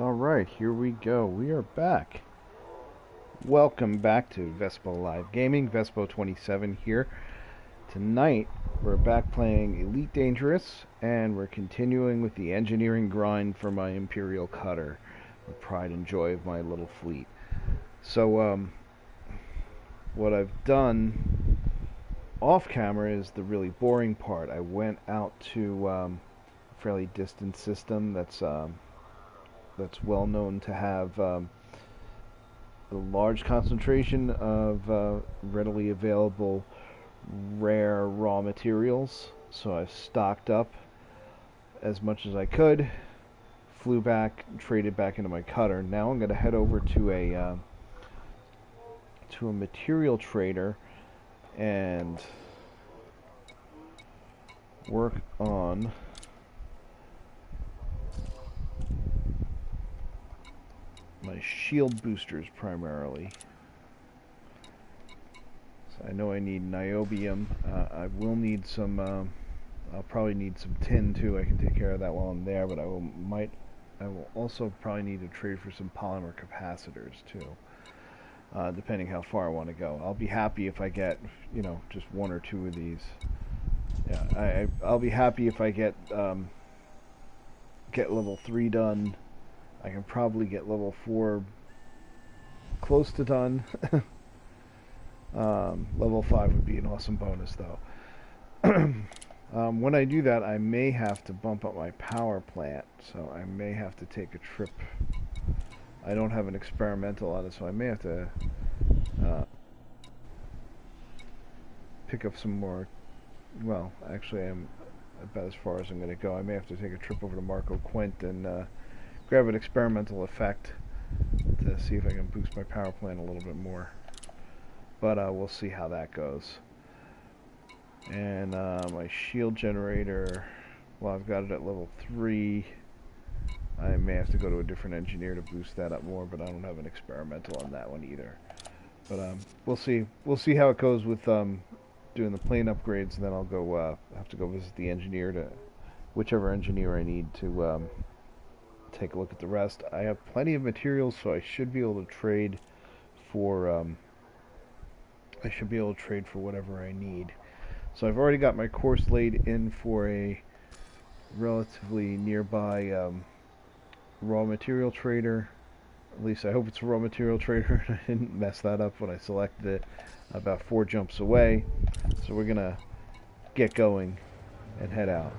Alright, here we go. We are back. Welcome back to Vespo Live Gaming. Vespo27 here. Tonight, we're back playing Elite Dangerous, and we're continuing with the engineering grind for my Imperial Cutter. The pride and joy of my little fleet. So, what I've done off camera is the really boring part. I went out to a fairly distant system that's well known to have a large concentration of readily available rare raw materials. So I stocked up as much as I could, flew back, traded back into my cutter. Now I'm going to head over to a material trader and work on my shield boosters primarily. So I know I need niobium. I will need some. I'll probably need some tin too. I can take care of that while I'm there. But I will also probably need to trade for some polymer capacitors too, depending how far I want to go. I'll be happy if I get, just one or two of these. Yeah, I'll be happy if I get level 3 done. I can probably get level 4 close to done. Level 5 would be an awesome bonus, though. When I do that, I may have to bump up my power plant, so I may have to take a trip. I don't have an experimental on it, so I may have to pick up some more. Well, actually, I'm about as far as I'm going to go. I may have to take a trip over to Marco Quint and grab an experimental effect to see if I can boost my power plant a little bit more. But we'll see how that goes. And my shield generator, well, I've got it at level 3. I may have to go to a different engineer to boost that up more, but I don't have an experimental on that one either. But we'll see. We'll see how it goes with doing the plane upgrades, and then I'll go have to go visit the engineer, whichever engineer I need to take a look at the rest. I have plenty of materials, so I should be able to trade for whatever I need. So I've already got my course laid in for a relatively nearby raw material trader. At least I hope it's a raw material trader. I didn't mess that up when I selected it. About 4 jumps away. So we're gonna get going and head out.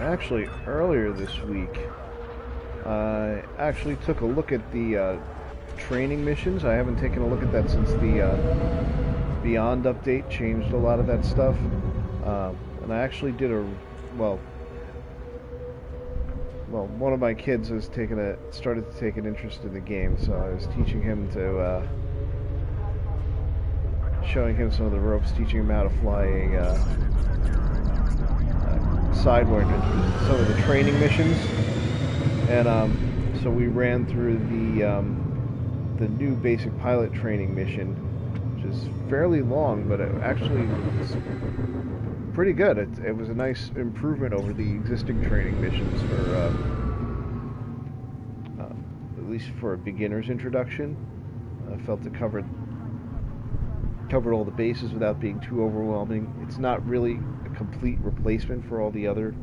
Actually, earlier this week, I actually took a look at the training missions. I haven't taken a look at that since the Beyond update changed a lot of that stuff. And I actually did well, one of my kids has started to take an interest in the game, so I was teaching him showing him some of the ropes, teaching him how to fly a Sidewinder, some of the training missions, and so we ran through the new basic pilot training mission, which is fairly long, but it actually was pretty good. It was a nice improvement over the existing training missions for at least for a beginner's introduction. I felt it covered all the bases without being too overwhelming. It's not really a complete replacement for all the other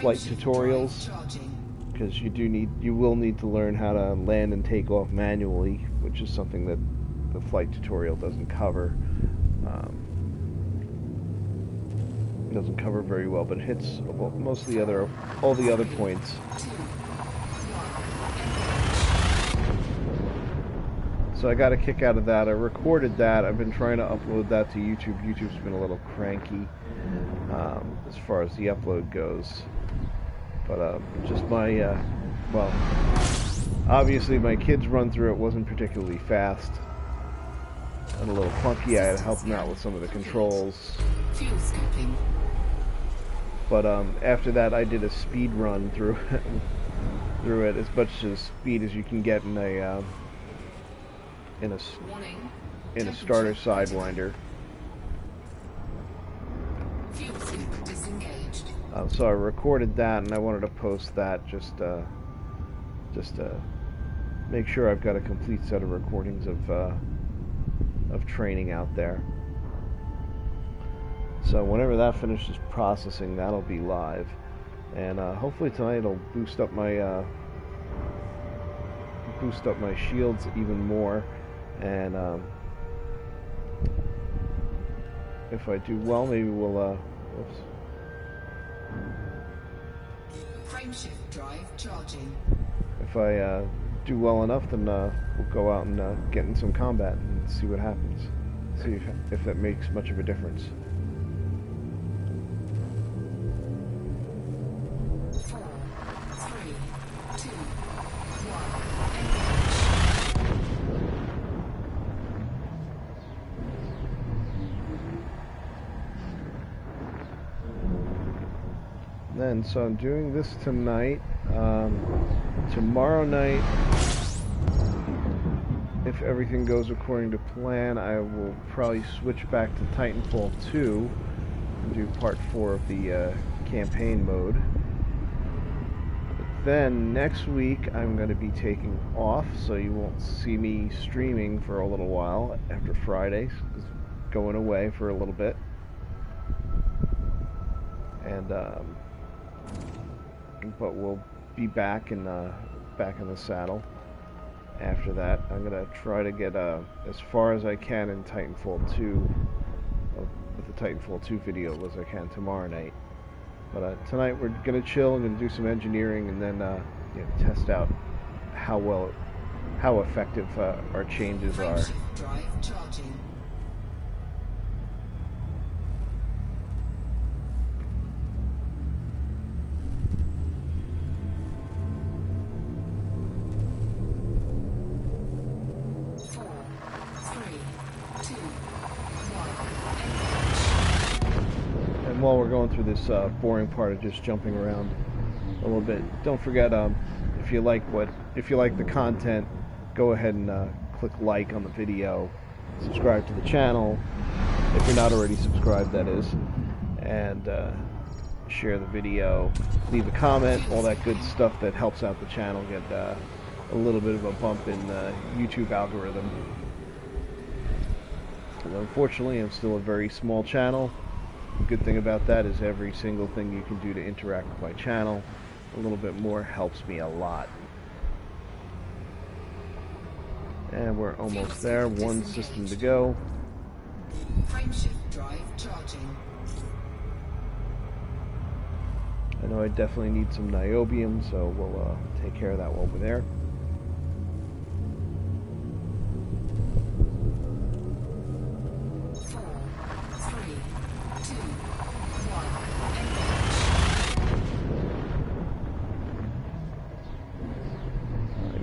flight tutorials, because you will need to learn how to land and take off manually, which is something that the flight tutorial doesn't cover. It doesn't cover very well, but it hits most of all the other points. So I got a kick out of that. I recorded that. I've been trying to upload that to YouTube. YouTube's been a little cranky as far as the upload goes. But just my, well, obviously my kids' run through it wasn't particularly fast. and a little clunky. I had to help him out with some of the controls. Fuel scooping. But after that, I did a speed run through through it, as much as speed as you can get in a starter sidewinder. Fuel scoop disengaged. So I recorded that, and I wanted to post that just to make sure I've got a complete set of recordings of training out there. So whenever that finishes processing, that'll be live, and hopefully tonight it'll boost up my shields even more. And if I do well, maybe we'll whoops. Frameshift drive charging. If I do well enough, then we'll go out and get in some combat and see what happens. See if that makes much of a difference. 4, 3, 2, 1. Then, so I'm doing this tonight. Tomorrow night, if everything goes according to plan, I will probably switch back to Titanfall 2 and do part 4 of the campaign mode. But then next week I'm going to be taking off, so you won't see me streaming for a little while after Friday. Just going away for a little bit. And but we'll be back in the saddle after that. I'm gonna try to get as far as I can in Titanfall 2 with the Titanfall 2 video as I can tomorrow night. But tonight we're gonna chill and gonna do some engineering, and then test out how effective our changes are. Drive charging. While we're going through this boring part of just jumping around a little bit, don't forget if you like the content, go ahead and click like on the video, subscribe to the channel if you're not already subscribed, that is, and share the video, leave a comment, all that good stuff that helps out the channel get a little bit of a bump in the YouTube algorithm. And unfortunately, I'm still a very small channel. The good thing about that is every single thing you can do to interact with my channel a little bit more helps me a lot. And we're almost there. One system to go. Frameshift drive charging. I know I definitely need some niobium, so we'll take care of that while we're there.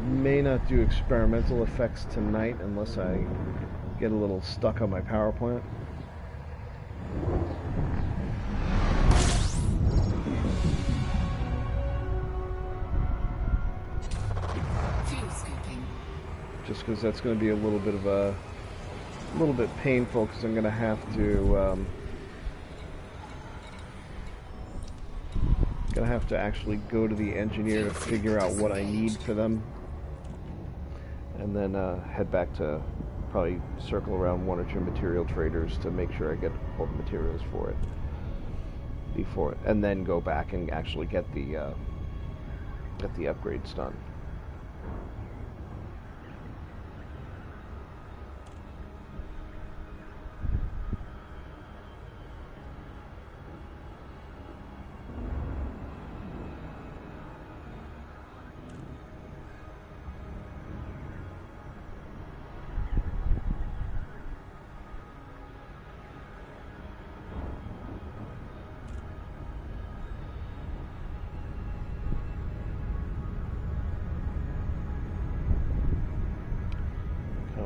May not do experimental effects tonight unless I get a little stuck on my power plant. Fuel scooping. Just because that's going to be a little bit painful, because I'm going to have to actually go to the engineer to figure out what I need for them. And then head back to probably circle around one or two material traders to make sure I get all the materials for it before, and then go back and actually get the upgrades done.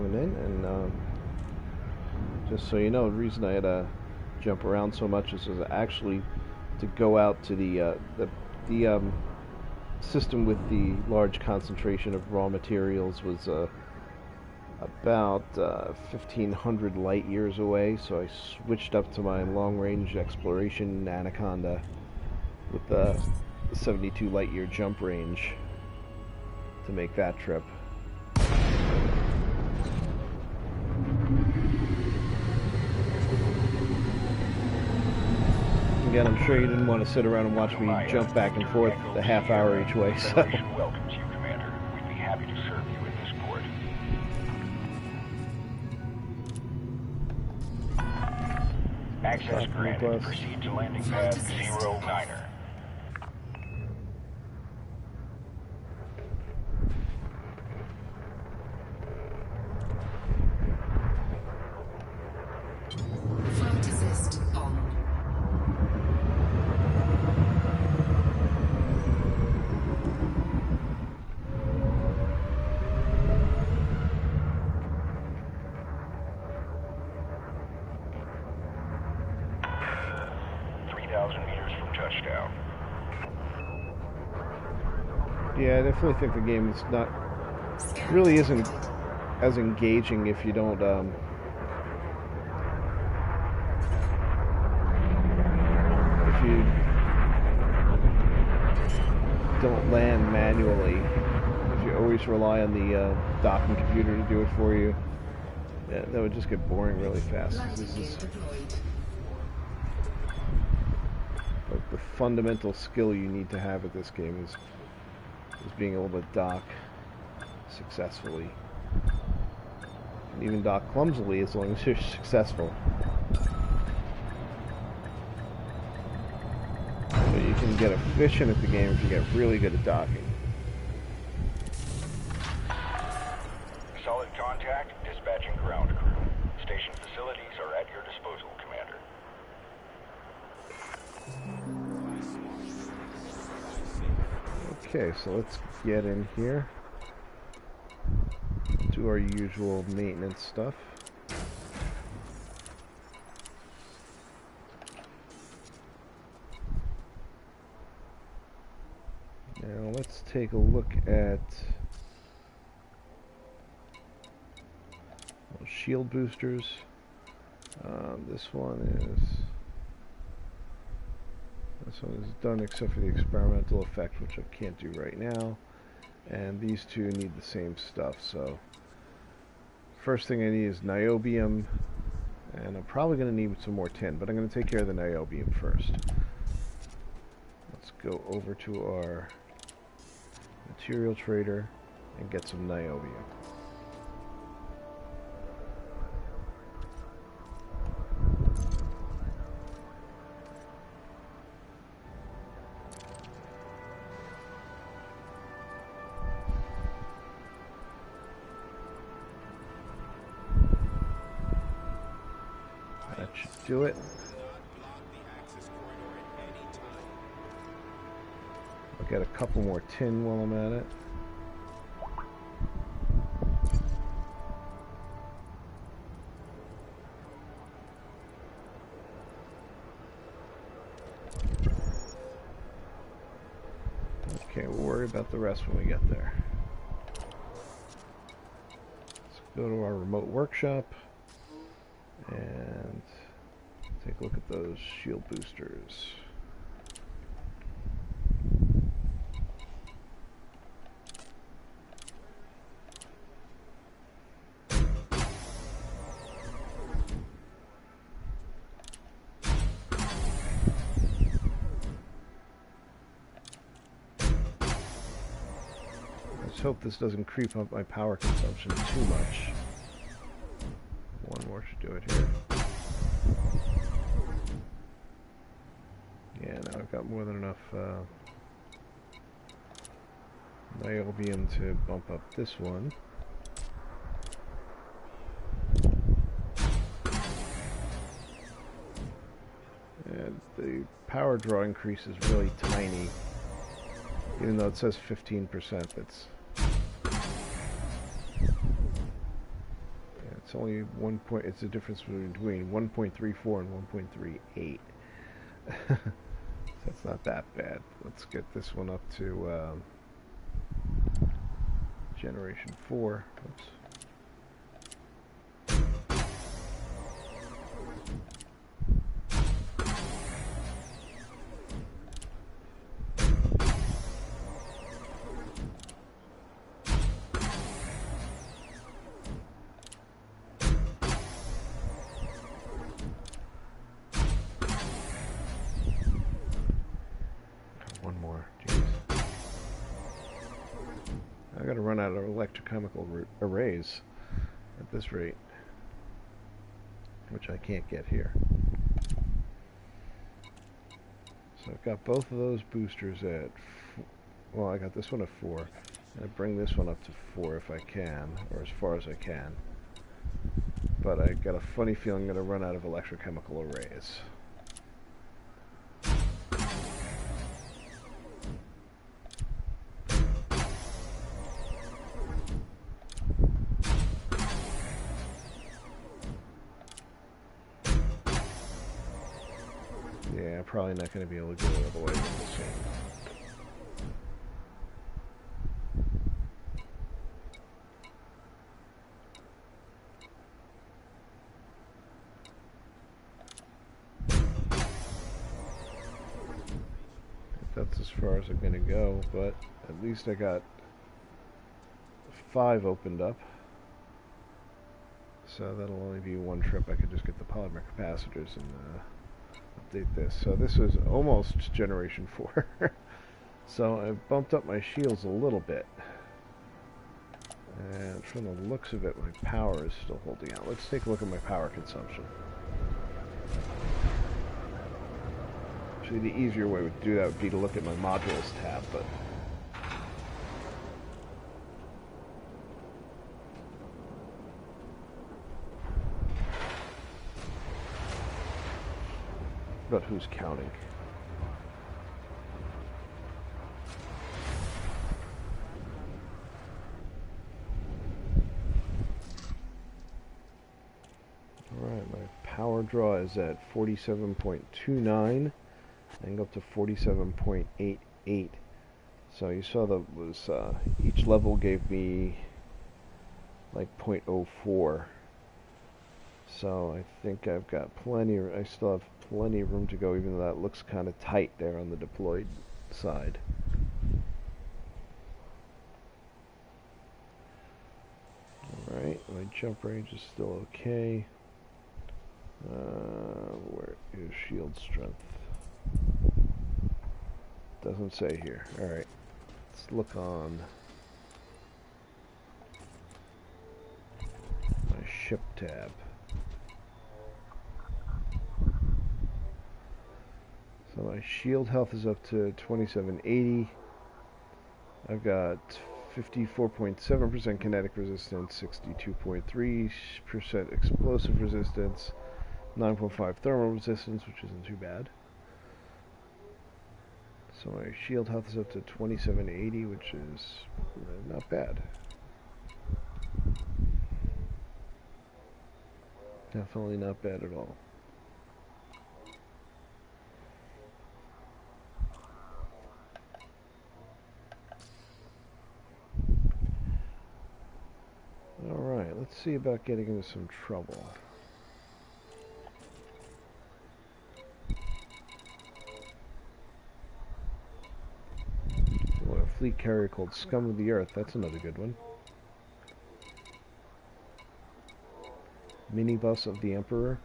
In, and Just so you know, the reason I had to jump around so much is actually to go out to the system with the large concentration of raw materials was about 1,500 light years away, so I switched up to my long-range exploration Anaconda with the 72 light year jump range to make that trip. Again, I'm sure you didn't want to sit around and watch me jump back and forth a half hour each way, so... Welcomes you, Commander. We'd be happy to serve you in this port. Access granted. Proceed to landing pad 09er. Flight assist on. Yeah, I definitely think the game is not really isn't as engaging if you don't land manually. If you always rely on the docking computer to do it for you, yeah, that would just get boring really fast. This is like the fundamental skill you need to have at this game is being able to dock successfully. And even dock clumsily as long as you're successful. But you can get efficient at the game if you get really good at docking. Solid contact, dispatching ground crew. Station facilities are at your disposal, Commander. Okay, so let's get in here. Do our usual maintenance stuff. Now let's take a look at shield boosters. This one is done except for the experimental effect, which I can't do right now. And these two need the same stuff, so first thing I need is niobium, and I'm probably going to need some more tin, but I'm going to take care of the niobium first. Let's go over to our material trader and get some niobium. That should do it. I'll get a couple more tin while I'm at it. Okay, we'll worry about the rest when we get there. Let's go to our remote workshop and take a look at those shield boosters. Let's hope this doesn't creep up my power consumption too much. One more should do it here. Yeah, now I've got more than enough niobium to bump up this one. And the power draw increase is really tiny. Even though it says 15%, that's... Yeah, it it's only 1 point. It's the difference between 1.34 and 1.38. That's not that bad. Let's get this one up to generation 4. Oops. One more. Jeez. I gotta run out of electrochemical arrays at this rate, which I can't get here. So I've got both of those boosters at, well, I got this one at 4. I bring this one up to 4 if I can, or as far as I can. But I got a funny feeling I'm going to run out of electrochemical arrays. Yeah, I'm probably not going to be able to get it all the way with this one. That's as far as I'm going to go, but at least I got 5 opened up. So that'll only be one trip. I could just get the polymer capacitors and update this. So this is almost generation 4. So I bumped up my shields a little bit. And from the looks of it, my power is still holding out. Let's take a look at my power consumption. Actually, the easier way to do that would be to look at my modules tab, but who's counting? Alright, my power draw is at 47.29. I can go up to 47.88. So you saw that was each level gave me like 0.04. So I think I've got plenty. I still have plenty of room to go, even though that looks kind of tight there on the deployed side. All right, my jump range is still okay. Where is shield strength? Doesn't say here. Alright, let's look on my ship tab. So my shield health is up to 2780. I've got 54.7% kinetic resistance, 62.3% explosive resistance, 9.5 thermal resistance, which isn't too bad. So my shield health is up to 2780, which is not bad. Definitely not bad at all. Alright, let's see about getting into some trouble. A fleet carrier called Scum of the Earth. That's another good one. Minibus of the Emperor.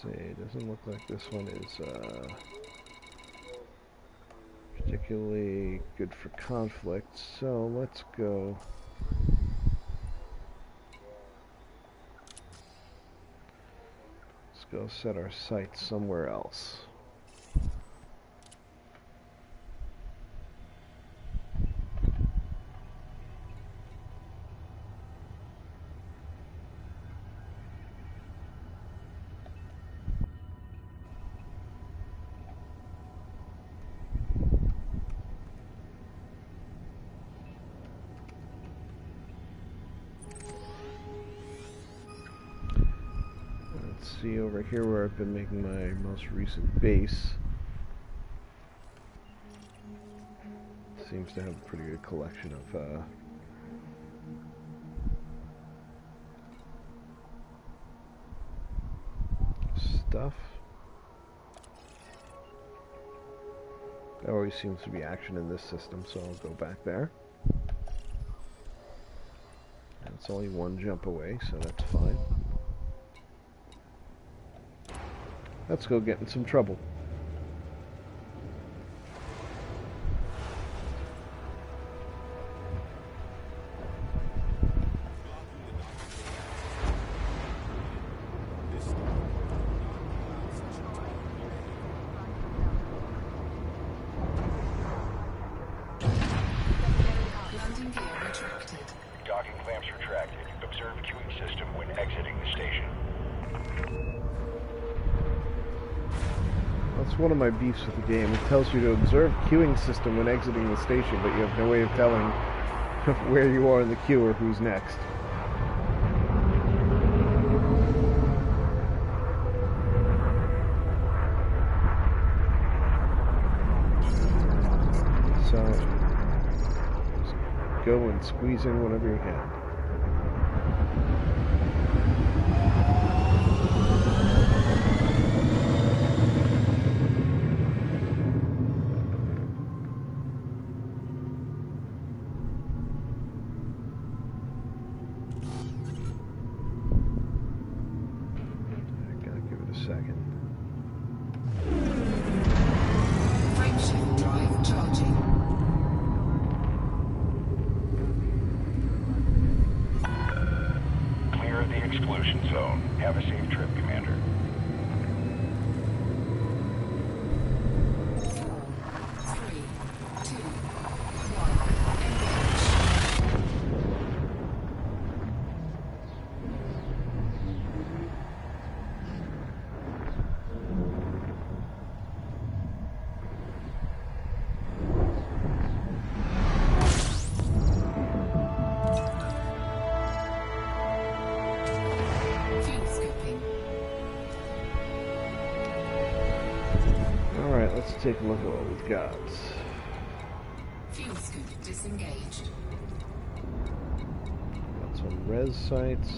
See, it doesn't look like this one is particularly good for conflict, so let's go. Let's go set our sights somewhere else. see over here where I've been making my most recent base. Seems to have a pretty good collection of stuff. There always seems to be action in this system, so I'll go back there. And it's only one jump away, so that's fine. Let's go get in some trouble. Landing gear retracted. Docking clamps retracted. Observe queuing system when exiting the station. That's one of my beefs with the game. It tells you to observe queuing system when exiting the station, but you have no way of telling where you are in the queue or who's next. So, just go and squeeze in whatever you can. Second. Frameshift drive charging. Clear the exclusion zone. Have a safe trip, Commander. 4, 3, 2, 1. Engage. Fuel scooping. Alright, let's take a look at what we've got. Fuel scoop disengaged. Got some res sites.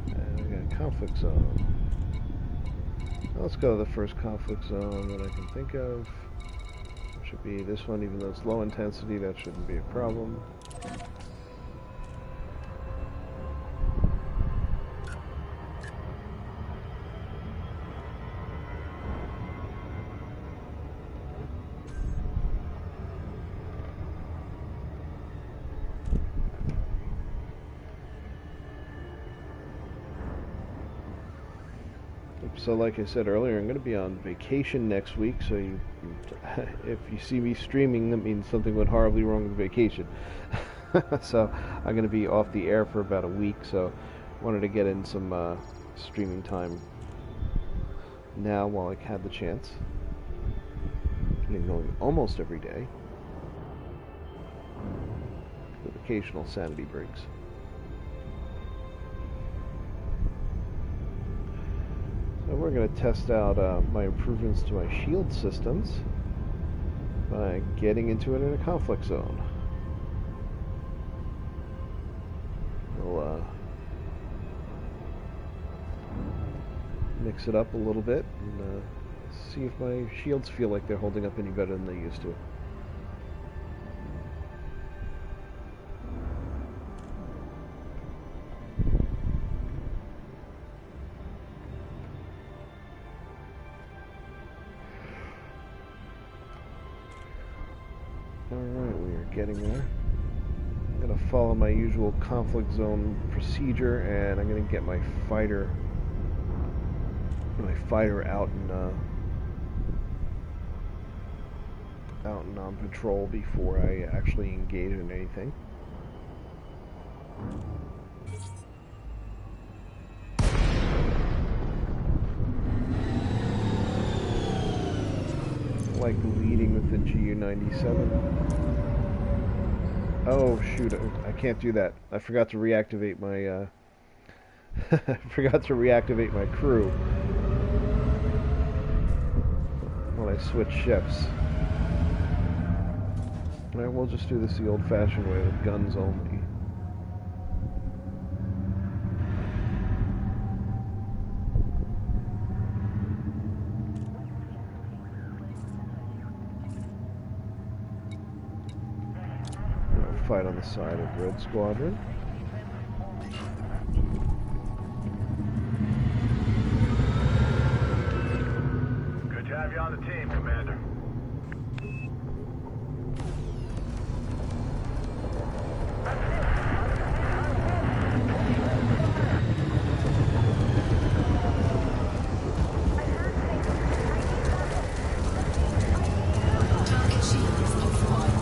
And we got a conflict zone. Let's go to the first conflict zone that I can think of. It should be this one, even though it's low intensity, that shouldn't be a problem. So like I said earlier, I'm going to be on vacation next week, so if you see me streaming, that means something went horribly wrong with vacation. So I'm going to be off the air for about a week, so wanted to get in some streaming time now while I had the chance. Been going almost every day, with occasional sanity breaks. So we're going to test out my improvements to my shield systems by getting into it in a conflict zone. We'll mix it up a little bit and see if my shields feel like they're holding up any better than they used to. Alright, we are getting there. I'm going to follow my usual conflict zone procedure, and I'm going to get my fighter out and on patrol before I actually engage in anything. Like leading with the GU-97. Oh shoot, I can't do that. I forgot to reactivate my I forgot to reactivate my crew when I switched ships. Alright, we'll just do this the old-fashioned way with guns only. We'll fight on the side of Red Squadron. Good to have you on the team, Commander. Target shields offline.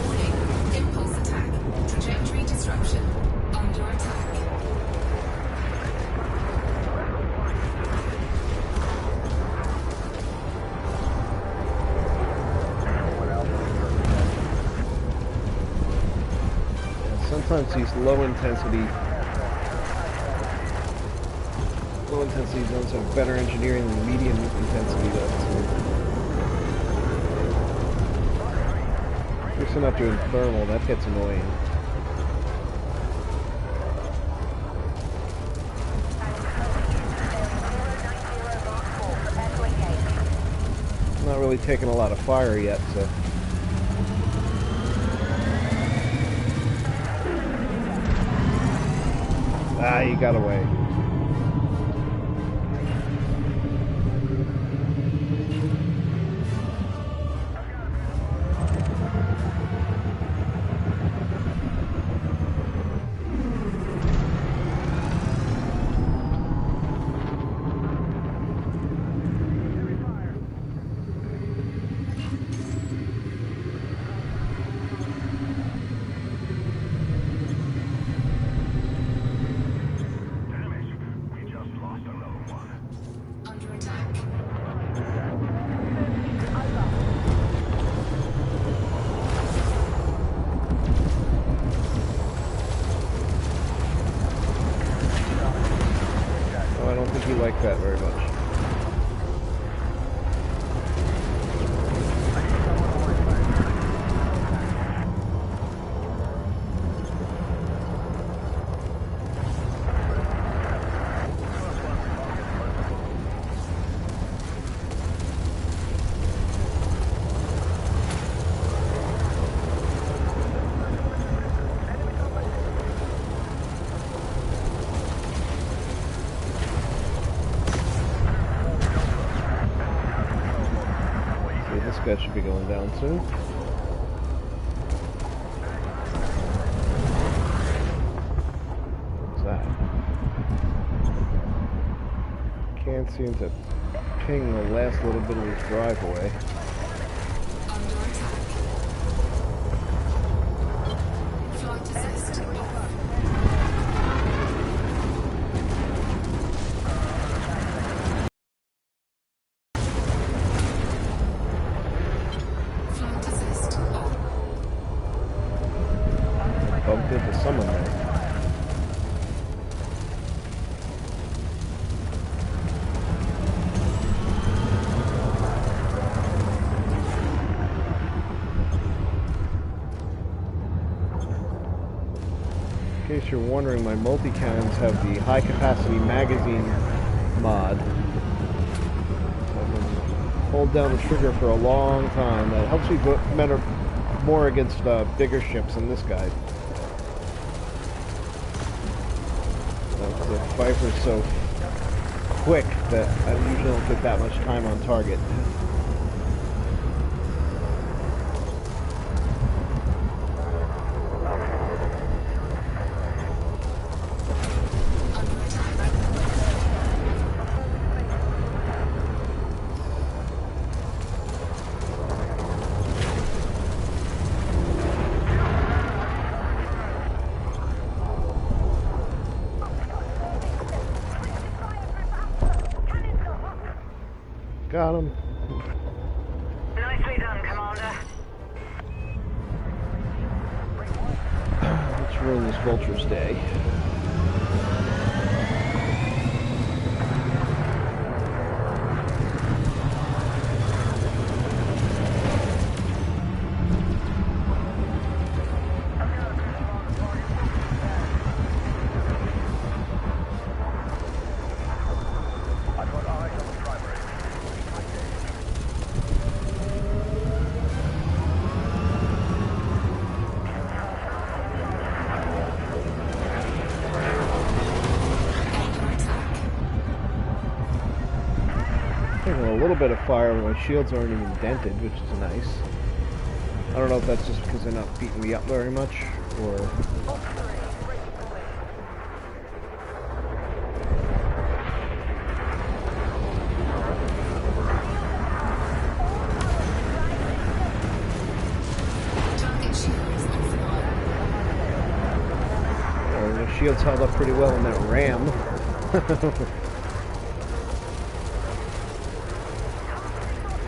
Warning. Impulse attack. Trajectory disruption. Under attack. Sometimes these low-intensity zones have better engineering than medium intensity does. If you're not doing thermal, that gets annoying. Not really taking a lot of fire yet, so. Ah, you got away. Under attack. Oh, I don't think you like that very much. This guy should be going down soon. What's that? Can't seem to ping the last little bit of his drive away. Under attack. Flight assist off. Flight assist on. Bumped into someone there. In case you're wondering, my multi-cannons have the high-capacity magazine mod. So I can hold down the trigger for a long time. That helps me better more against bigger ships than this guy. The Viper's so quick that I usually don't get that much time on target. Under attack. Got him. Nicely done, Commander. Let's ruin this Vulture's day. I've got eyes on the primary. Under attack. Taking a little bit of fire, but my shields aren't even dented, which is nice. I don't know if that's just because they're not beating me up very much, or... Target shields offline. The shields held up pretty well in that ram.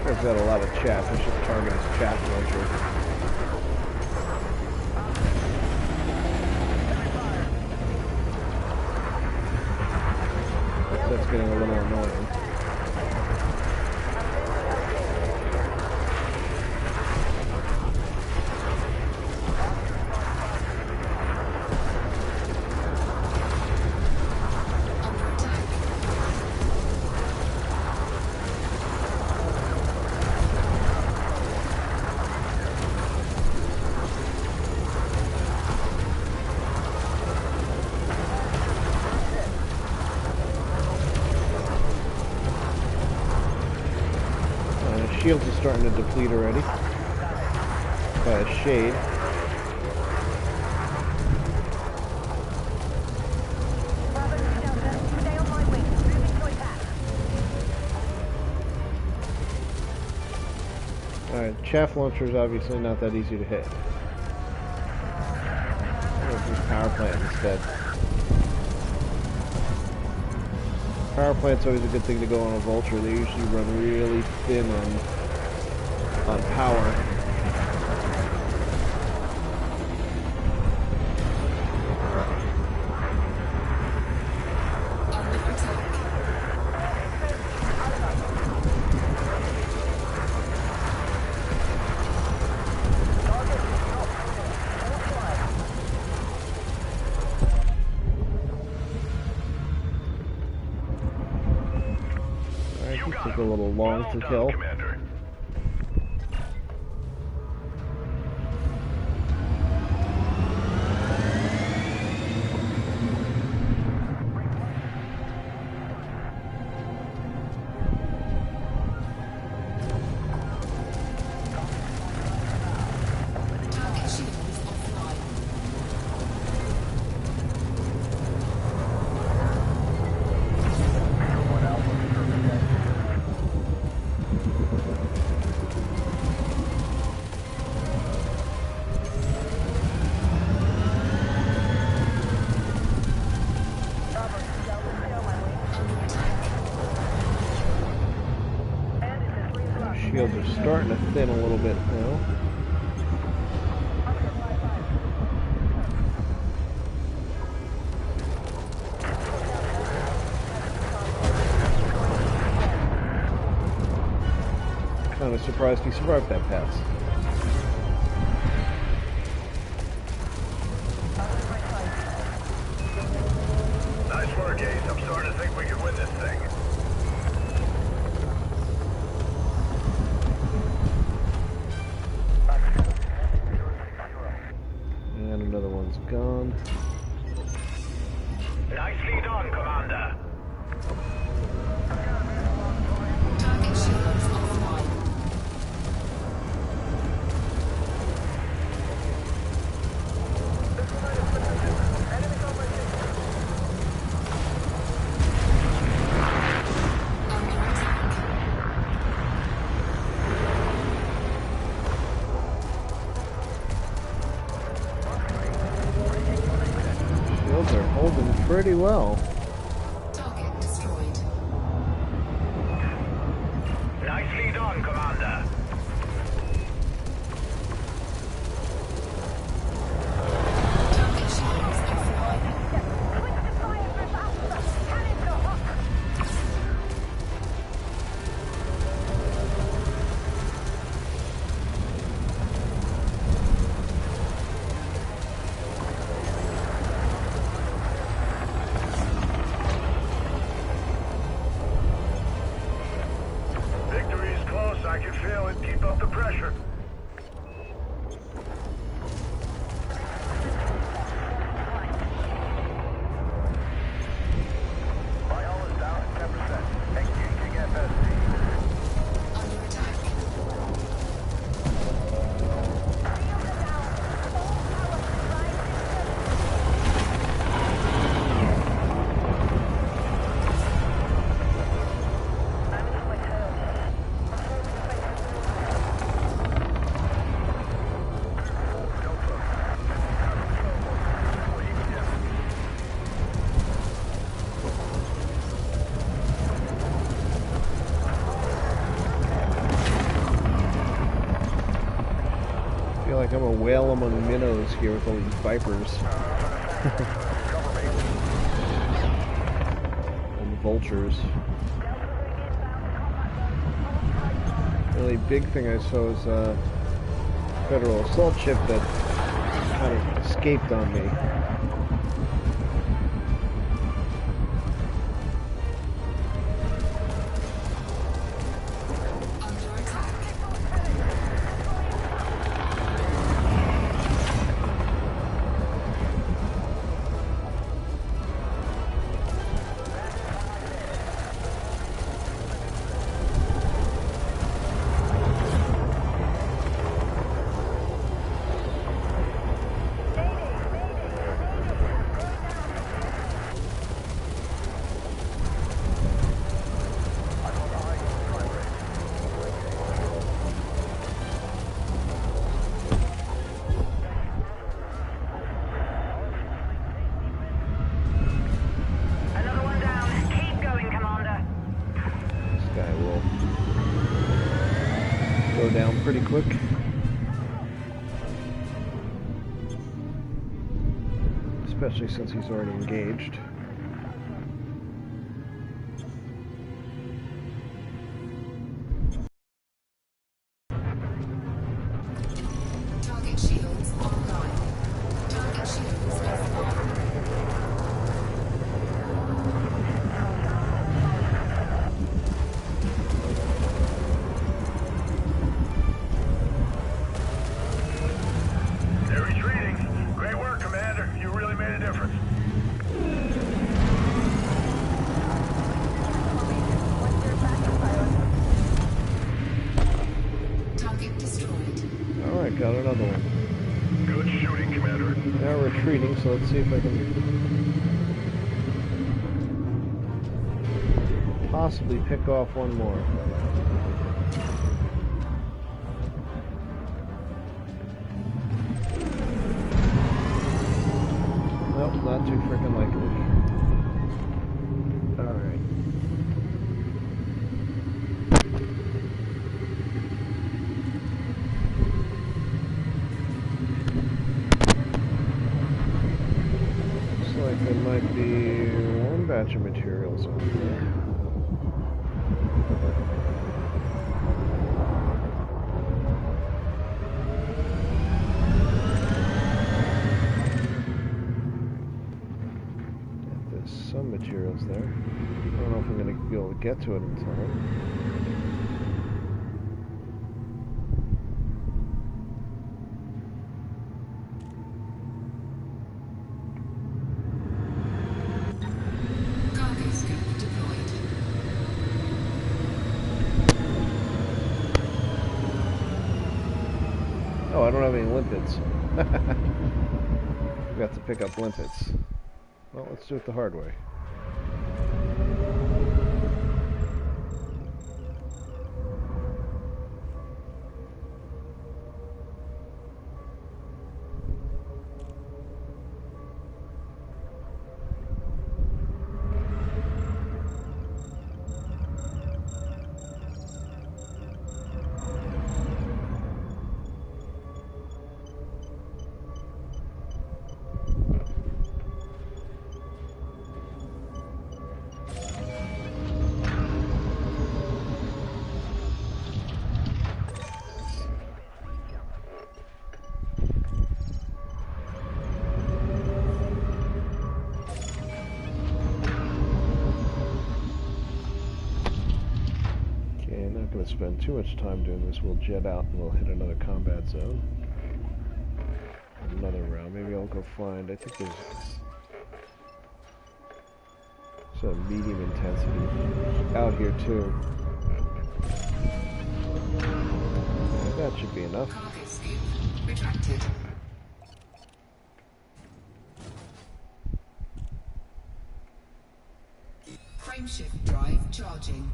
I've got a lot of chaff. I should target his chaff launcher. That's getting a little annoying. Under attack. Shields are starting to deplete already. By a shade. Stay on my wing. Moving to attack. Alright, chaff launcher is obviously not that easy to hit. Let's use power plant instead. Power plant's always a good thing to go on a Vulture. They usually run really thin on power. Under attack. Alright, You he got took a him. little long Well to done, kill. Commander. Target shields offline. Under attack. Shields are starting to thin a little bit now. Kind of surprised he survived that pass. Nice work, Ace. I'm starting to think we can win this thing. And another one's gone. Nicely done, Commander. Target shields offline. Under attack. Shields are holding pretty well. Target destroyed. Nicely done, Commander. the pressure. My hull is down at 10%. Engaging FSC. Under attack. I feel like I'm a whale among minnows here with all these vipers. And vultures. The only big thing I saw was a federal assault ship that kind of escaped on me. Under attack. Another one down. Keep going, Commander. This guy will go down pretty quick. Especially since he's already engaged. Target shields online. Target shields offline. They're retreating. Great work, Commander. You really made a difference. Target destroyed. Alright, got another one. Good shooting, Commander. Now retreating, so let's see if I can possibly pick off one more. Nope, not too freaking likely. Alright. Looks like there might be one batch of materials on there. There's some materials there. I don't know if I'm going to be able to get to it in time. Cargo scope deployed. Oh, I don't have any limpets. Got to pick up limpets. Well, let's do it the hard way. Okay, not going to spend too much time doing this. We'll jet out and we'll hit another combat zone. Another round. Maybe I'll go find, I think there's some medium intensity out here too. That should be enough. Cargo scoop retracted. Frameshift drive charging.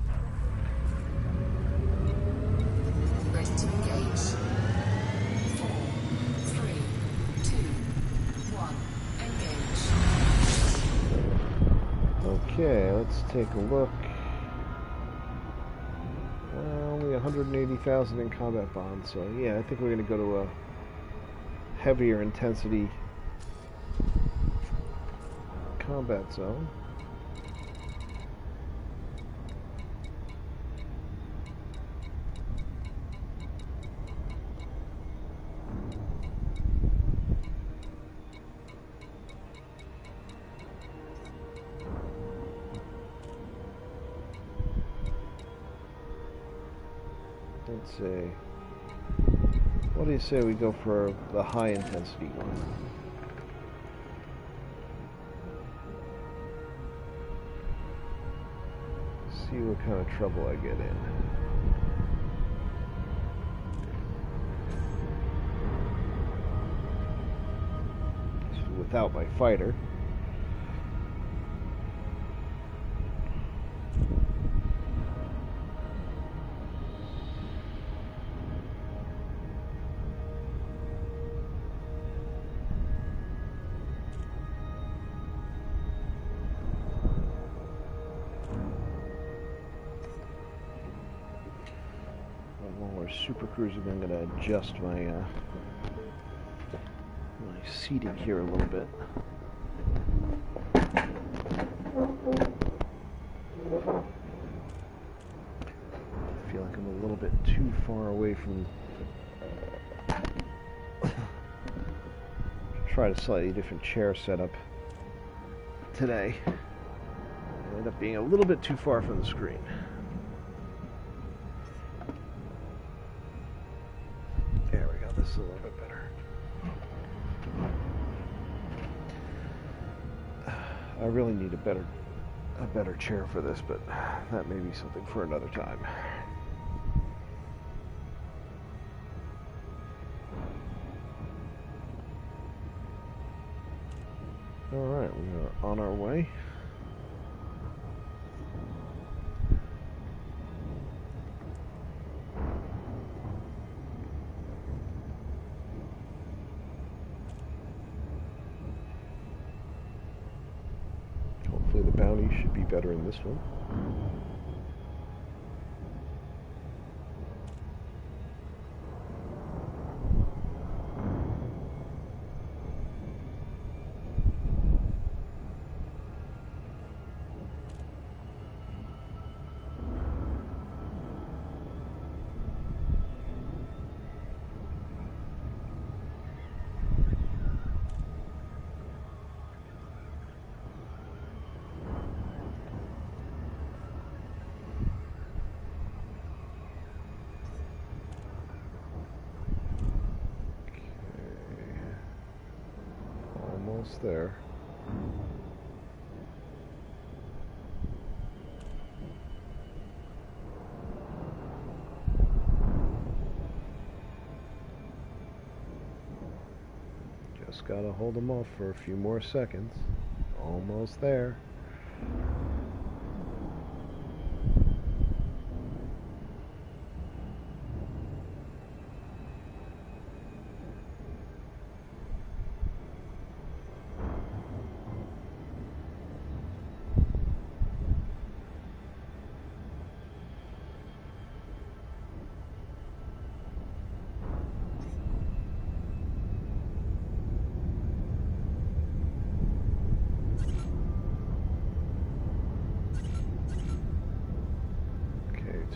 Ready to engage. 4, 3, 2, 1. Engage. Okay, let's take a look. Only 180,000 in combat bonds, so yeah, I think we're going to go to a heavier intensity combat zone. Let's see. What do you say we go for the high intensity one? See what kind of trouble I get in. Without my fighter. Super Cruising, I'm going to adjust my my seating here a little bit. I feel like I'm a little bit too far away from. Tried a slightly different chair setup today. I ended up being a little bit too far from the screen. This is a little bit better. I really need a better chair for this, but that may be something for another time. All right, we are on our way. Hopefully the bounty should be better in this one. Almost there. Just gotta hold them off for a few more seconds. Almost there.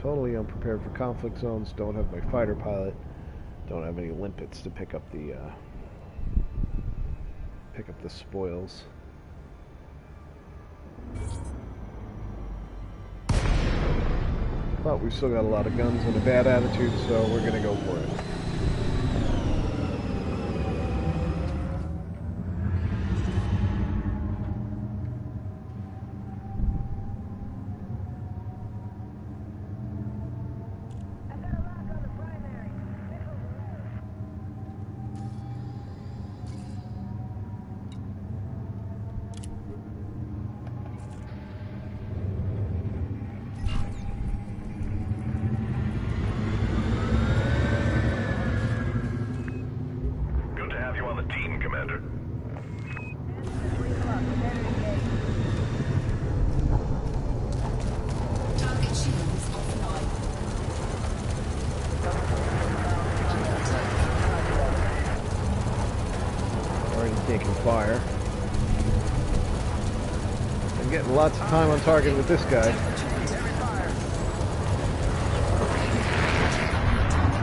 Totally unprepared for conflict zones. Don't have my fighter pilot. Don't have any limpets to pick up the spoils. But we've still got a lot of guns and a bad attitude, so we're gonna go for it. Good to have you on the team, Commander. Target shields offline. Under attack. Already taking fire. I'm getting lots of time on target with this guy.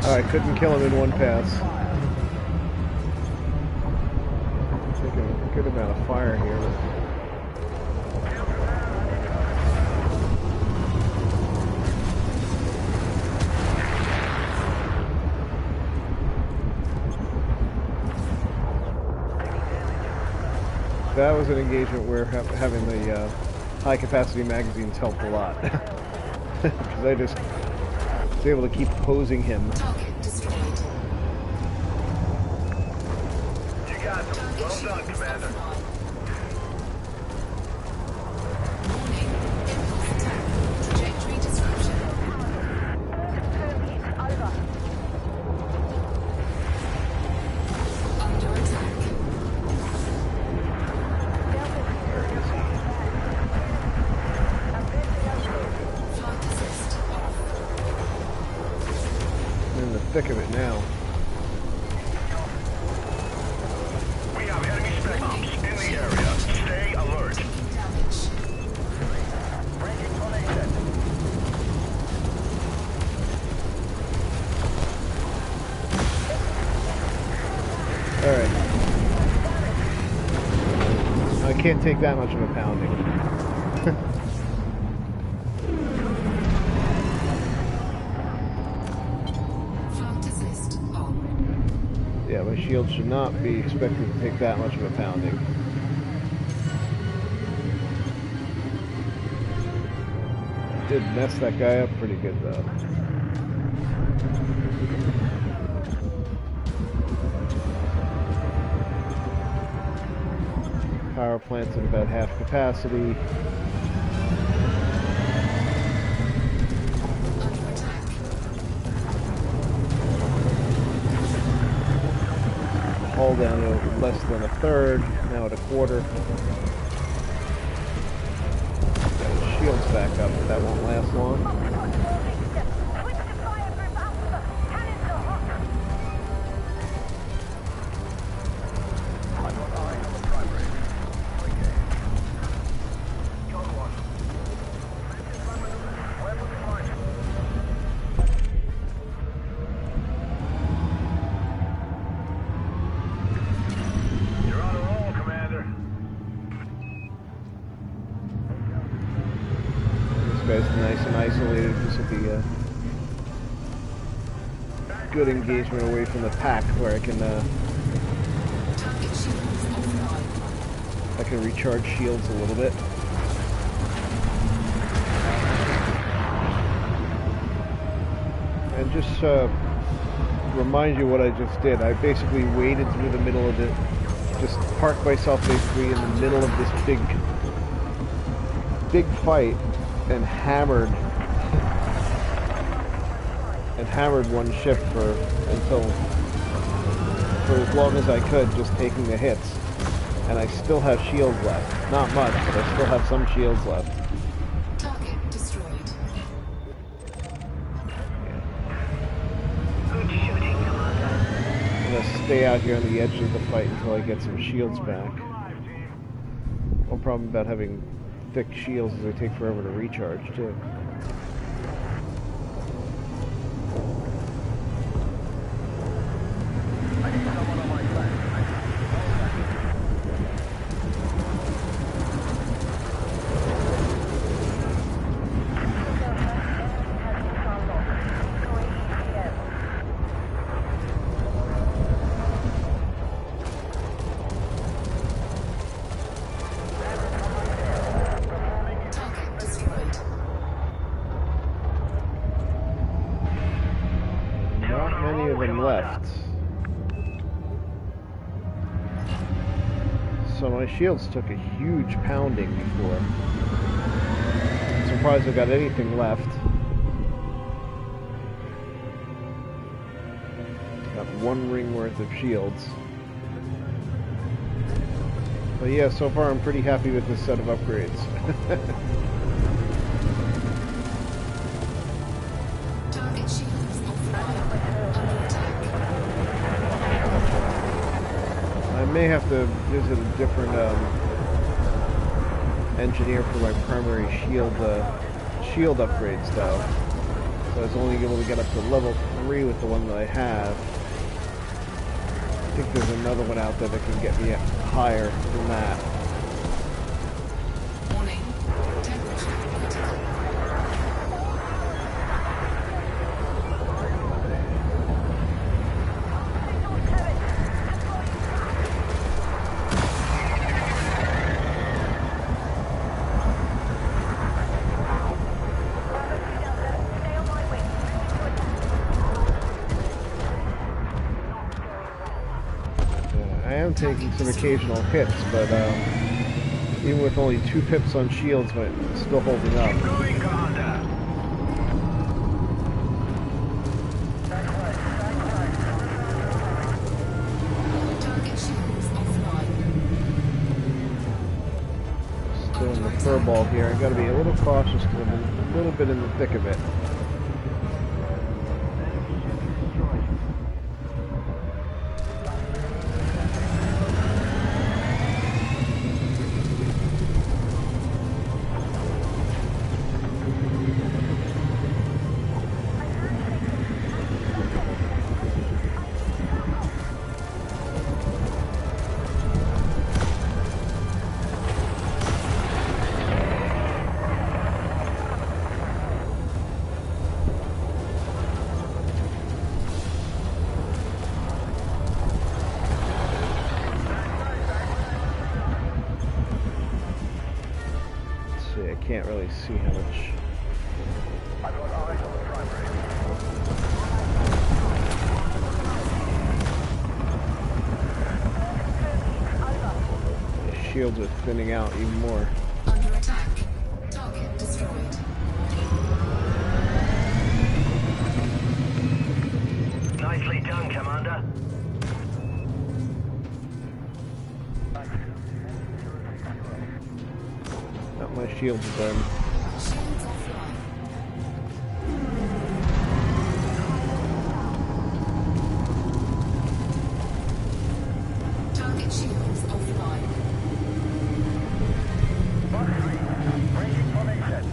Alright, couldn't kill him in one pass. Taking a good amount of fire here. That was an engagement where having the high capacity magazines helped a lot. Because I just was able to keep posing him. Target destroyed. You got them. Target Well done, shields Commander. offline. Warning. Impulse attack. Trajectory disruption. Under attack. Flight assist off. I'm in the thick of it now. We have enemy spec ops in the area. Stay alert. Taking damage. Alright. I can't take that much of a pounding. Flight assist on. Yeah, my shield should not be expected to take that much of a pounding. Did mess that guy up pretty good though. Power plant's at about half capacity. Under attack. Hull down to less than a third, now at a quarter. Got his shields back up, but that won't last long. You're on a roll, Commander. This guy's nice and isolated. This will be a good engagement away from the pack where I can Target shields offline. recharge shields a little bit. And just remind you what I just did. I basically waded through the middle of it, just parked myself basically in the middle of this big fight, and hammered one ship for as long as I could, just taking the hits. And I still have shields left. Not much, but I still have some shields left. Target destroyed. Good shooting, Commander. I'm gonna stay out here on the edge of the fight until I get some shields back. No problem about having thick shields, as they take forever to recharge too. many of them left. So my shields took a huge pounding before. I'm surprised I got anything left. Got one ring worth of shields. But yeah, so far I'm pretty happy with this set of upgrades. Target shields offline. Under attack. I may have to visit a different engineer for my primary shield upgrades though. So I was only able to get up to level 3 with the one that I have. I think there's another one out there that can get me higher than that. Warning. Temperature critical. I am taking some occasional hits, but even with only 2 pips on shields, but still holding up. Moving, Commander. Target shields offline. Still in the furball here. I gotta be a little cautious because I'm a little bit in the thick of it. I can't really see how much. I've got eyes on the primary. The shields are thinning out even more. Under attack. Target destroyed. Nicely done, Commander. Not my shields are done. Shields offline. Target shields offline. Box 3. Breaking formation.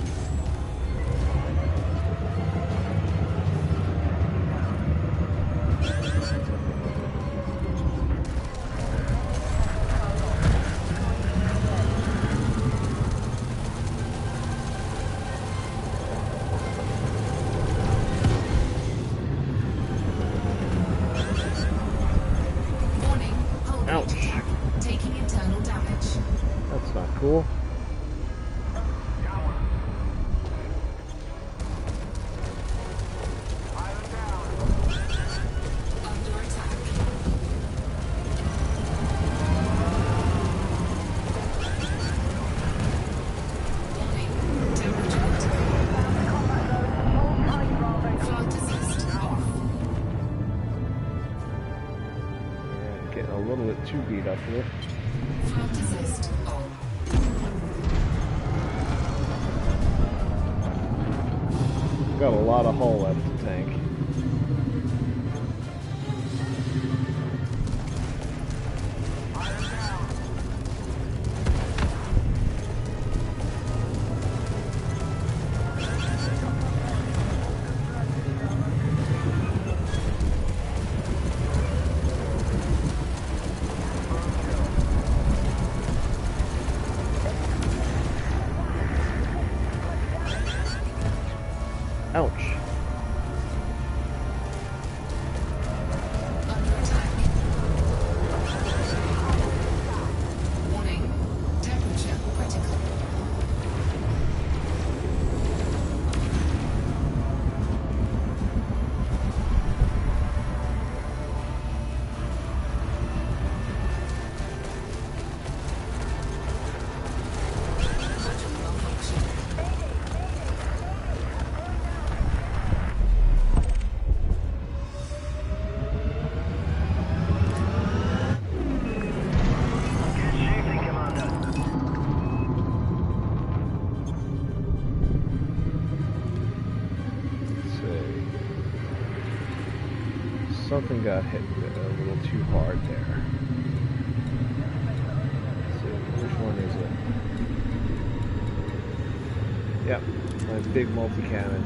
Warning. Hull rate Ouch. attack. Taking internal damage. That's not cool. Under attack. Warning. Temperature critical. Flight assist off. Yeah, getting a little bit too beat up here. Flight assist on. Got a lot of hull left to tank. Ouch. something got hit a little too hard there. Let's see, which one is it? Yep, my big multi-cannon.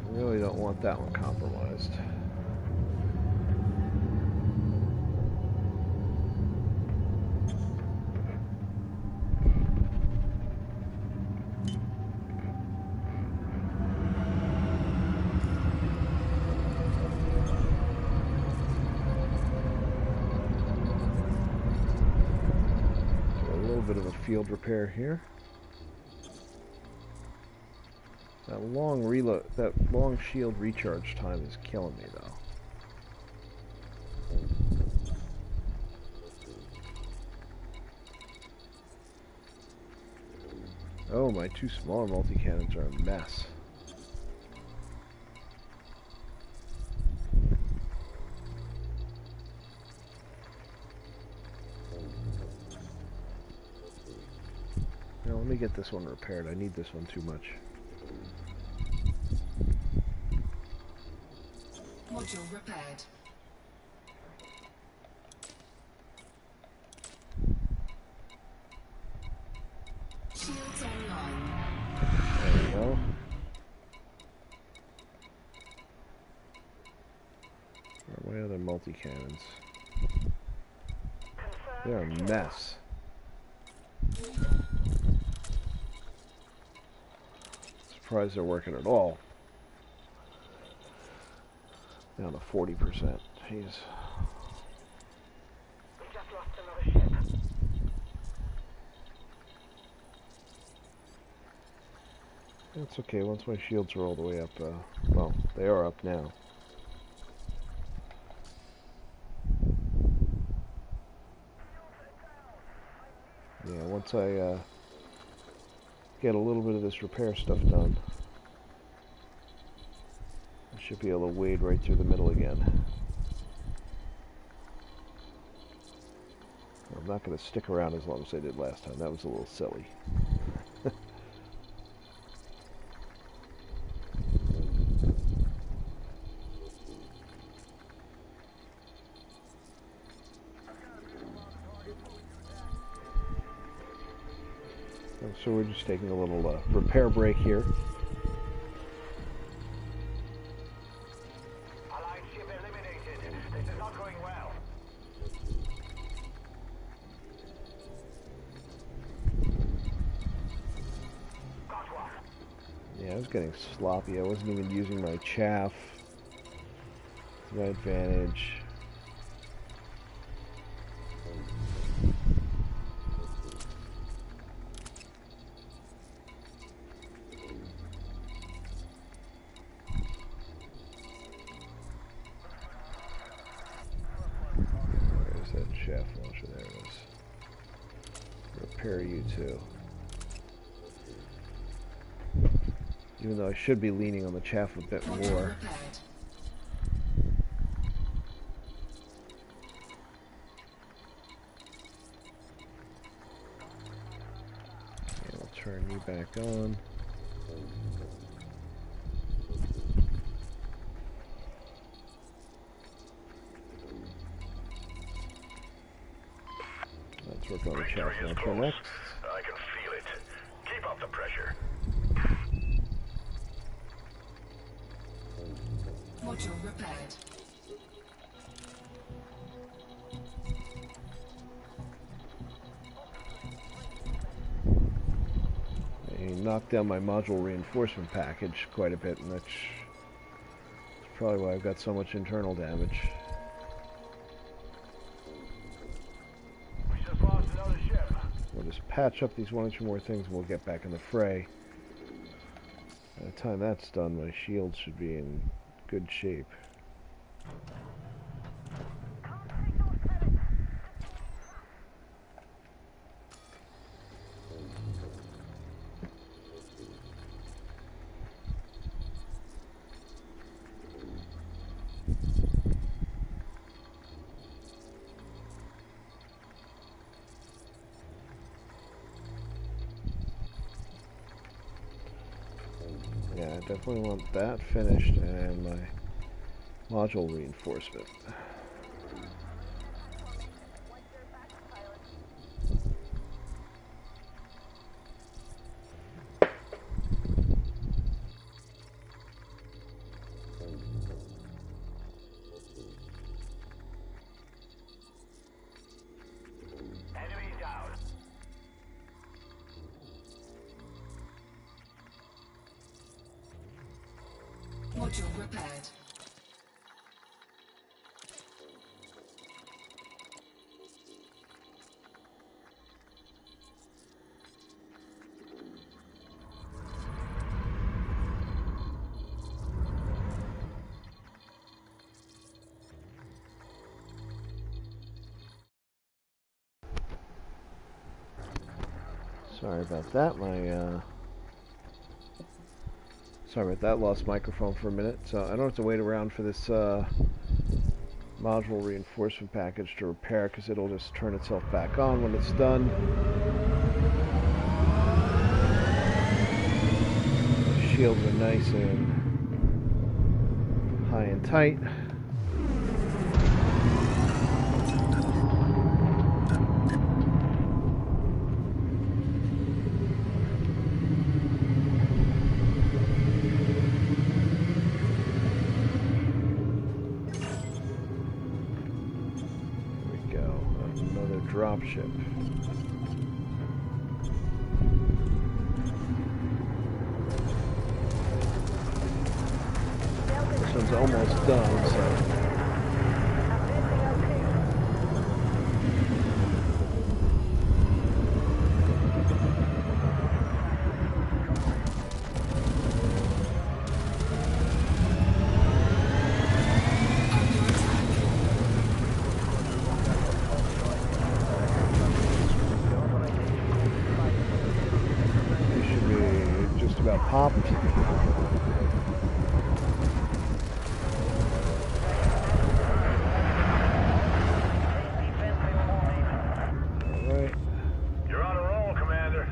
Really don't want that one compromised. Bit of a field repair here. That long shield recharge time is killing me though. Oh, my two smaller multi-cannons are a mess. Now, let me get this one repaired. I need this one too much. Module repaired. Shields online. There we go. Where are my other multi-cannons? They're a mess. Surprised they're working at all. Down to 40%. Jeez. We just lost another ship. That's okay, once my shields are all the way up, well, they are up now. Yeah, once I, get a little bit of this repair stuff done, I should be able to wade right through the middle again. I'm not going to stick around as long as I did last time. That was a little silly. So we're just taking a little repair break here. Allied ship eliminated. This is not going well. Got one. Yeah, I was getting sloppy. I wasn't even using my chaff to my advantage. Chaff launcher, there it is. Repair you too. Even though I should be leaning on the chaff a bit more. Okay, I'll turn you back on. Let's work on the chaff Victory is launcher close. next. I can feel it. Keep up the pressure. Module repaired. They knocked down my module reinforcement package quite a bit, and that's probably why I've got so much internal damage. We just lost another ship. We'll just patch up these one or two more things and we'll get back in the fray. By the time that's done, my shield should be in good shape. definitely want that finished and my module reinforcement. Enemy down. Module repaired. Sorry about that. Sorry about that. Lost microphone for a minute. So I don't have to wait around for this module reinforcement package to repair because it'll just turn itself back on when it's done. Shields are nice and high and tight. Dropship. This one's almost done, so. Popped. Alright. You're on a roll, Commander.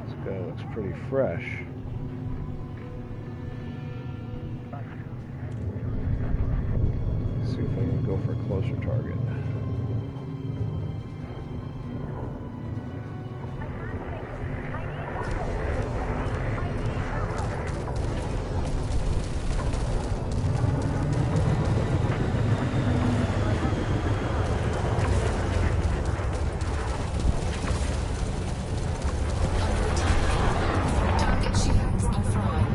This guy looks pretty fresh. See if I can go for a closer target. Target shields offline.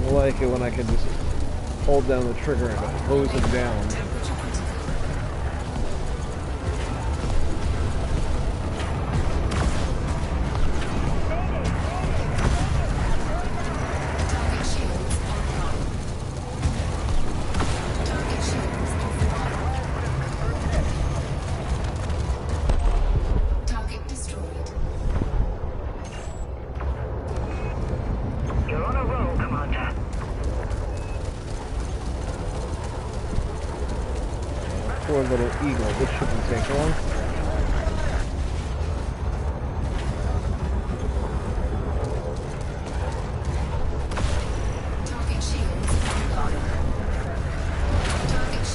I like it when I can just hold down the trigger and hose them down. Temperature critical. Target shields online. Target shields offline. Target destroyed. You're on a roll, Commander. Poor little eagle. This shouldn't take long. Target shields online. Target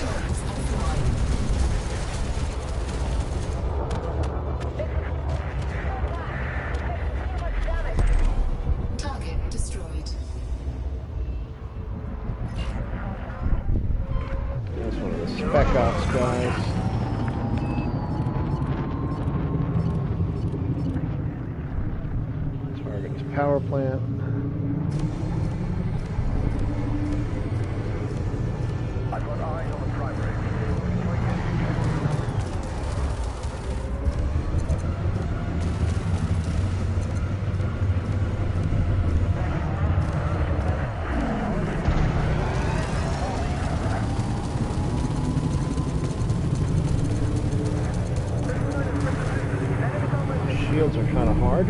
Spec Ops guys. Target is power plant. I've got eyes on the primary. Shields are kind of hard.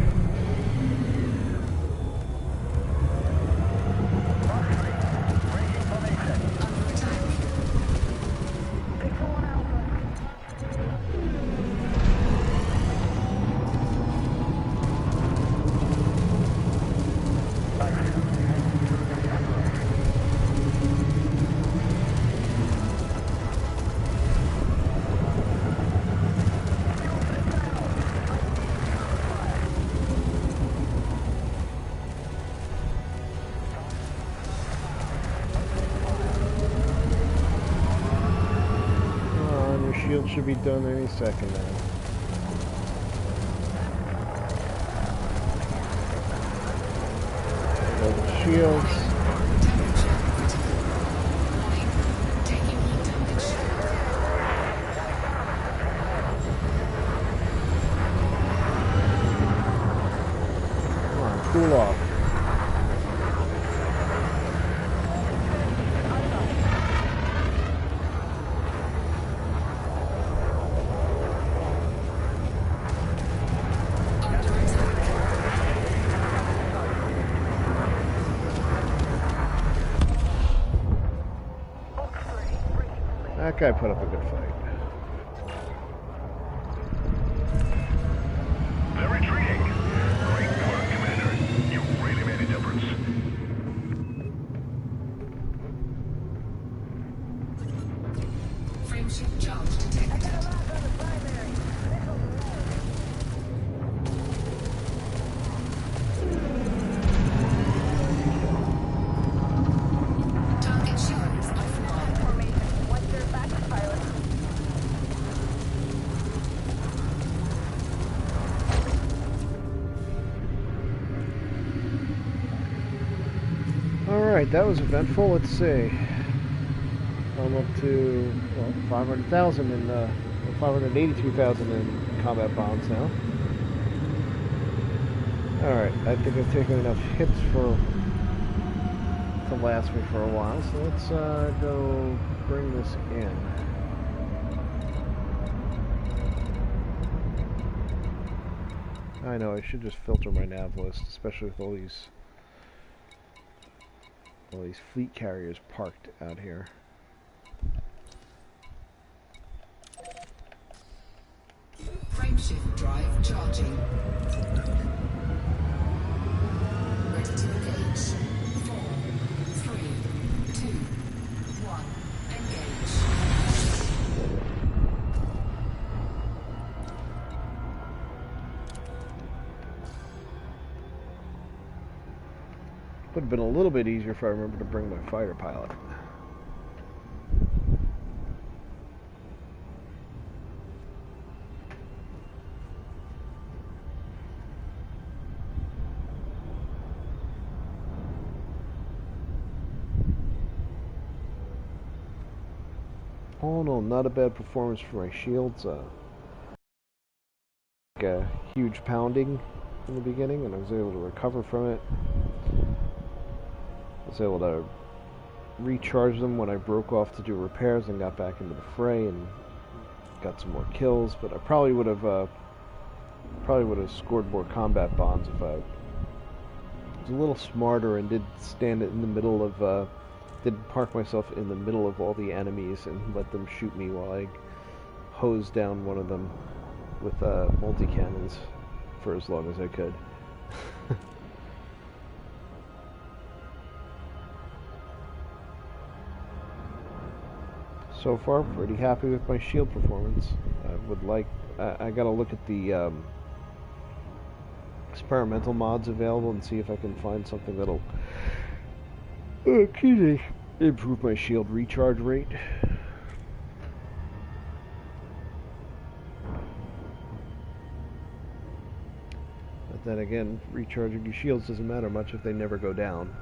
Shield should be done any second now. Shields. Come on, cool off. That guy put up a good fight. They're retreating. Great work, Commander. You really made a difference. Frameshift charge detected. Target shields offline. What's your backup pilot? Alright, that was eventful. Let's see. I'm up to, well, 500,000 in, 582,000 in combat bombs now. Alright, I think I've taken enough hits to last me for a while, so let's go bring this in. I know, I should just filter my nav list, especially with all these fleet carriers parked out here. Frameshift drive charging. Ready to engage. 4, 3, 2, 1. Engage. Would have been a little bit easier if I remembered to bring my fighter pilot. All in all, not a bad performance for my shields. Like a huge pounding in the beginning, and I was able to recover from it. I was able to recharge them when I broke off to do repairs and got back into the fray and got some more kills. But I probably would have scored more combat bombs if I was a little smarter and did stand in the middle of. Didn't park myself in the middle of all the enemies and let them shoot me while I hosed down one of them with multi-cannons for as long as I could. So far, pretty happy with my shield performance. I gotta look at the experimental mods available and see if I can find something that'll improve my shield recharge rate. Then again, recharging your shields doesn't matter much if they never go down.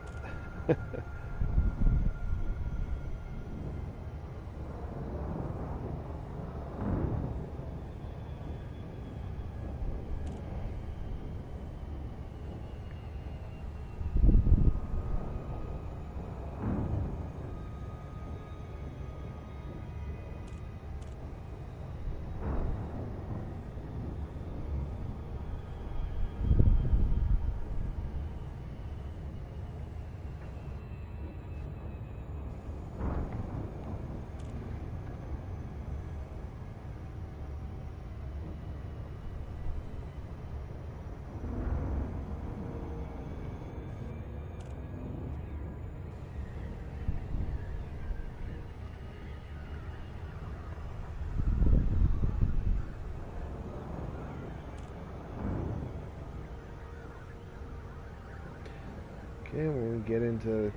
Okay, when we get into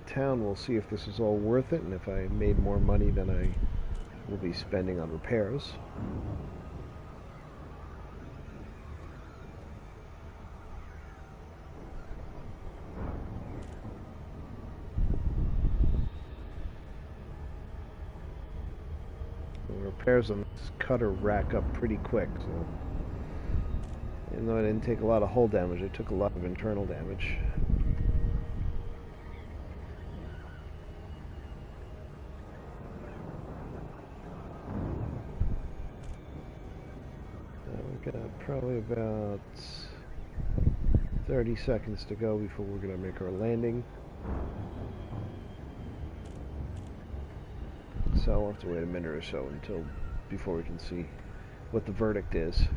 town, we'll see if this is all worth it, and if I made more money than I will be spending on repairs. The repairs on this cutter rack up pretty quick, so even though I didn't take a lot of hull damage, I took a lot of internal damage. We've got probably about 30 seconds to go before we're going to make our landing. So I'll have to wait a minute or so before we can see what the verdict is.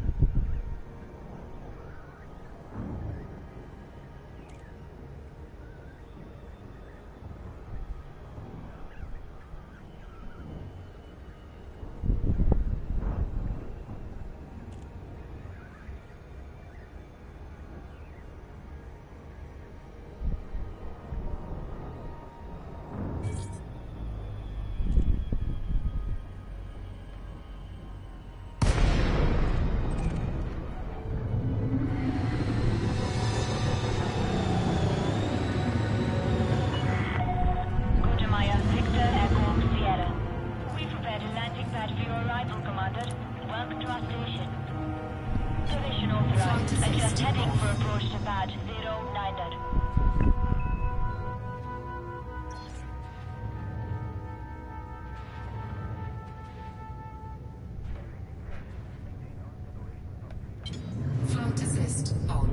Flight assist on.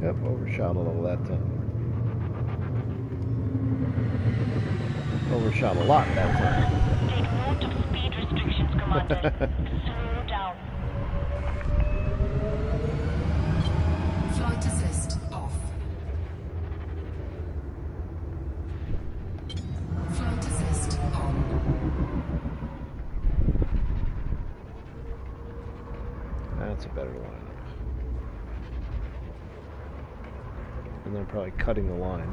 Yep, overshot a little that time. Overshot a lot that time. Take note of speed restrictions, Commander. Slow down. Flight assist off. Flight assist on. That's a better line. And they're probably cutting the line.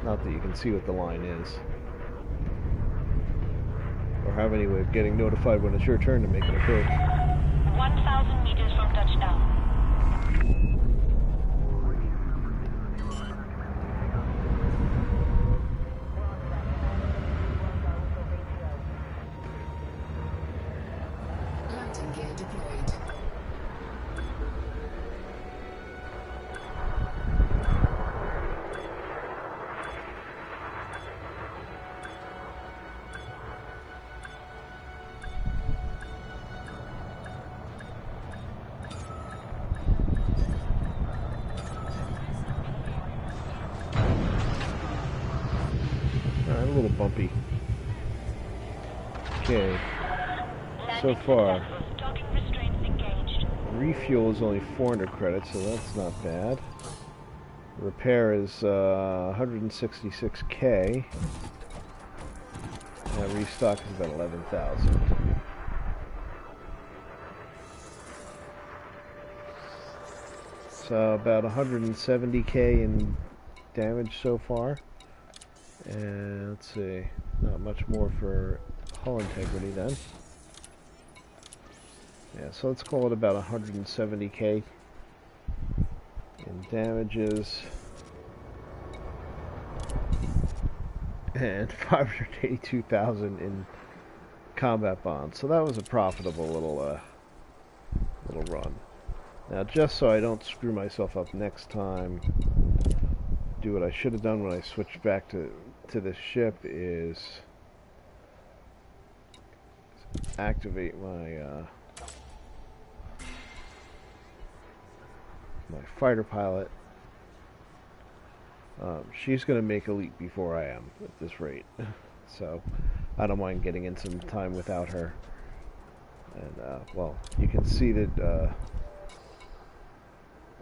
Not that you can see what the line is. Or have any way of getting notified when it's your turn to make an approach. 1,000 meters from touchdown. Landing gear deployed. Alright, a little bumpy. Okay. So far, Docking restraints engaged. refuel is only 400 credits, so that's not bad. Repair is 166k. Restock is about 11,000. So about 170k in damage so far. And let's see, not much more for hull integrity then. Yeah, so let's call it about 170k in damages and 582,000 in combat bonds. So that was a profitable little run. Now, just so I don't screw myself up next time, do what I should have done when I switched back to this ship is activate my my fighter pilot. She's going to make a leap before I am at this rate, so I don't mind getting in some time without her. And well, you can see that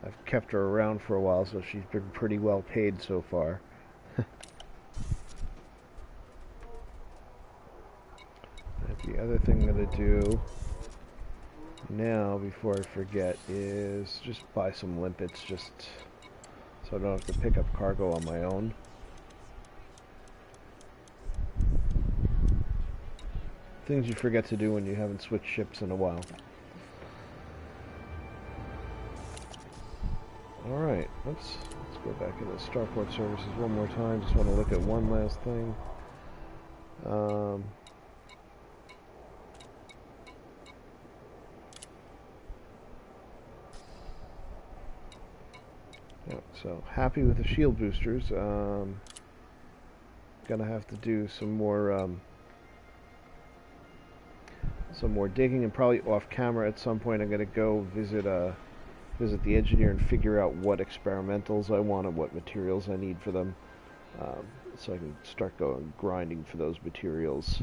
I've kept her around for a while, so she's been pretty well paid so far. The other thing I'm going to do now, before I forget, is just buy some limpets, just so I don't have to pick up cargo on my own. Things you forget to do when you haven't switched ships in a while. Alright, let's go back into Starport Services one more time. Just want to look at one last thing. Yeah, so happy with the shield boosters. Gonna have to do some more digging, and probably off camera at some point I'm gonna go visit the engineer and figure out what experimentals I want and what materials I need for them, so I can start going grinding for those materials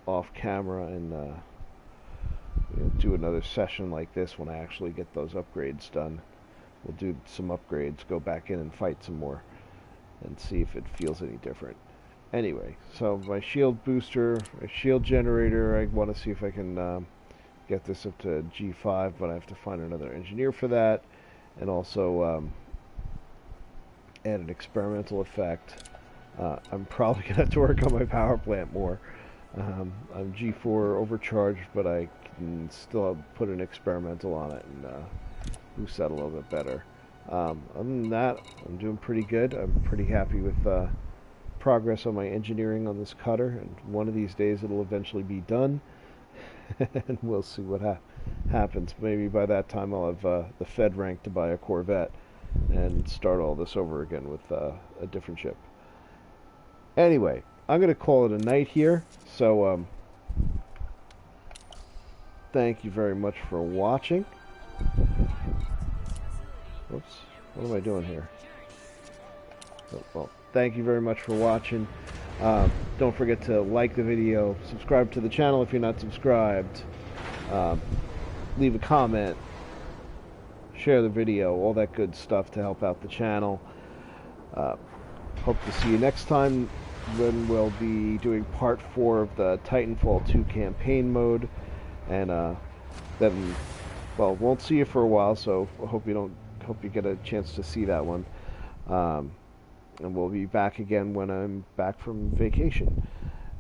off camera, and you know, do another session like this when I actually get those upgrades done. We'll do some upgrades, go back in and fight some more, and see if it feels any different. Anyway, so my shield booster, my shield generator, I want to see if I can get this up to G5, but I have to find another engineer for that, and also add an experimental effect. I'm probably going to have to work on my power plant more. I'm G4 overcharged, but I can still put an experimental on it and boost that a little bit better. Other than that, I'm doing pretty good. I'm pretty happy with progress on my engineering on this cutter, and one of these days it'll eventually be done. And we'll see what happens. Maybe by that time I'll have the Fed rank to buy a Corvette and start all this over again with a different ship. Anyway, I'm going to call it a night here. So thank you very much for watching. Whoops, what am I doing here? Oh, well, thank you very much for watching. Don't forget to like the video, subscribe to the channel if you're not subscribed, leave a comment, share the video, all that good stuff to help out the channel. Hope to see you next time when we'll be doing part 4 of the Titanfall 2 campaign mode, and then, well, won't see you for a while, so I hope you get a chance to see that one. And we'll be back again when I'm back from vacation,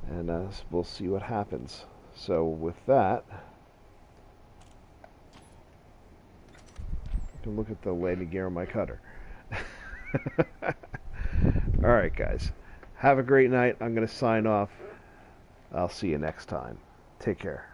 and we'll see what happens. So with that, you can look at the landing gear on my cutter. Alright guys, have a great night. I'm going to sign off. I'll see you next time. Take care.